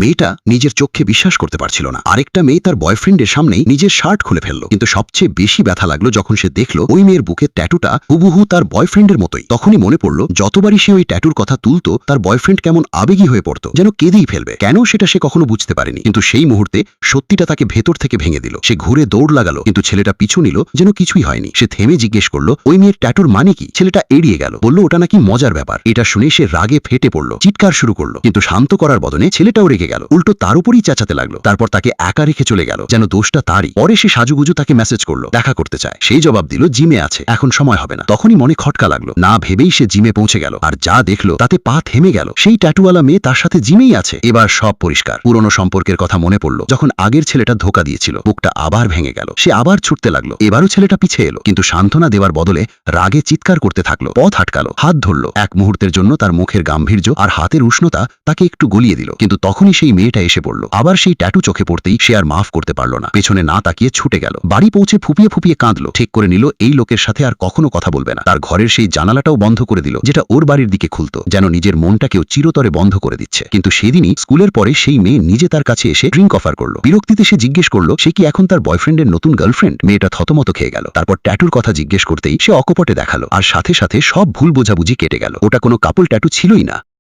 মেয়েটা নিজের চোখে বিশ্বাস করতে পারছিল না। আরেকটা মেয়ে তার বয়ফ্রেন্ডের সামনেই নিজের শার্ট খুলে ফেলল। কিন্তু সবচেয়ে বেশি ব্যথা লাগলো যখন সে দেখল ওই মেয়ের বুকের ট্যাটুটা হুবহু তার বয়ফ্রেন্ডের মতোই। তখনই মনে পড়ল যতবারই সে ওই ট্যাটুর কথা তুলতো তার বয়ফ্রেন্ড কেমন আবেগী হয়ে পড়তো, যেন কেঁদেই ফেলবে। কেন সেটা সে কখনো বুঝতে পারেনি, কিন্তু সেই মুহূর্তে সত্যিটা তাকে ভেতর থেকে ভেঙে দিল। সে ঘুরে দৌড় লাগালো, কিন্তু ছেলেটা পিছু নিল যেন কিছুই হয়নি। সে থেমে জিজ্ঞেস করলো ওই মেয়ের ট্যাটুর মানে কি। ছেলেটা এড়িয়ে গেল, বলল ওটা নাকি মজার ব্যাপার। এটা শুনে সে রাগে ফেটে পড়ল, চিৎকার শুরু করলো। কিন্তু শান্ত করার বদলে ছেলেটাও রেগে গেল, উল্টো তার উপরই চেঁচাতে লাগলো। তারপর তাকে একা রেখে চলে গেল, যেন দোষটা তারই। পরে সে সাজুগুজু তাকে মেসেজ করলো, দেখা করতে চায়। সেই জবাব দিল জিমে আছে, এখন সময় হবে না। তখনই মনে খটকা লাগলো। না ভেবেই সে জিমে পৌঁছে গেল, আর যা দেখলো তাতে পা থেমে গেল। সেই ট্যাটুওয়ালা মেয়ে তার সাথে জিমেই আছে। এবার সব পরিষ্কার। পুরনো সম্পর্কের কথা মনে পড়লো, যখন আগের ছেলেটা ধোকা দিয়েছিল। বুকটা আবার ভেঙে গেল। সে আবার ছুটতে লাগলো। এবারও ছেলেটা পিছে এলো, কিন্তু সান্ত্বনা দেওয়ার বদলে রাগে চিৎকার করতে থাকলো। পথ আটকালো, হাত ধরলো। এক মুহূর্তের জন্য তার মুখের গাম্ভীর্য আর হাতের উষ্ণতা তাকে একটু গলিয়ে দিল। কিন্তু তখনই সেই মেয়েটা এসে পড়ল। আবার সেই ট্যাটু চোখে পড়তেই সে আর মাফ করতে পারল না। পেছনে না তাকিয়ে ছুটে গেল। বাড়ি পৌঁছে ফুপিয়ে ফুপিয়ে কাঁদলো। ঠিক করে নিল এই লোকের সাথে আর কখনো কথা বলবে না। তার ঘরের সেই জানালাটাও বন্ধ করে দিল, যেটা ওর বাড়ির দিকে খুলতো, যেন নিজের মনটাকেও চিরতরে বন্ধ করে দিচ্ছে। কিন্তু সেদিনই স্কুলের পরে সেই মেয়ে নিজে তার কাছে এসে ড্রিঙ্ক অফার করলো। বিরক্তিতে সে জিজ্ঞেস করলো সে কি এখন তার বয়ফ্রেন্ডের নতুন গার্লফ্রেন্ড। মেয়েটা থতমত খেয়ে গেল। তারপর ট্যাটুর কথা জিজ্ঞেস করতেই সে অকপটে দেখালো, আর সাথে সাথে সব ভুল বোঝাবুঝি কেটে গেল। ওটা কোনো কাপল ট্যাটু ছিলই না।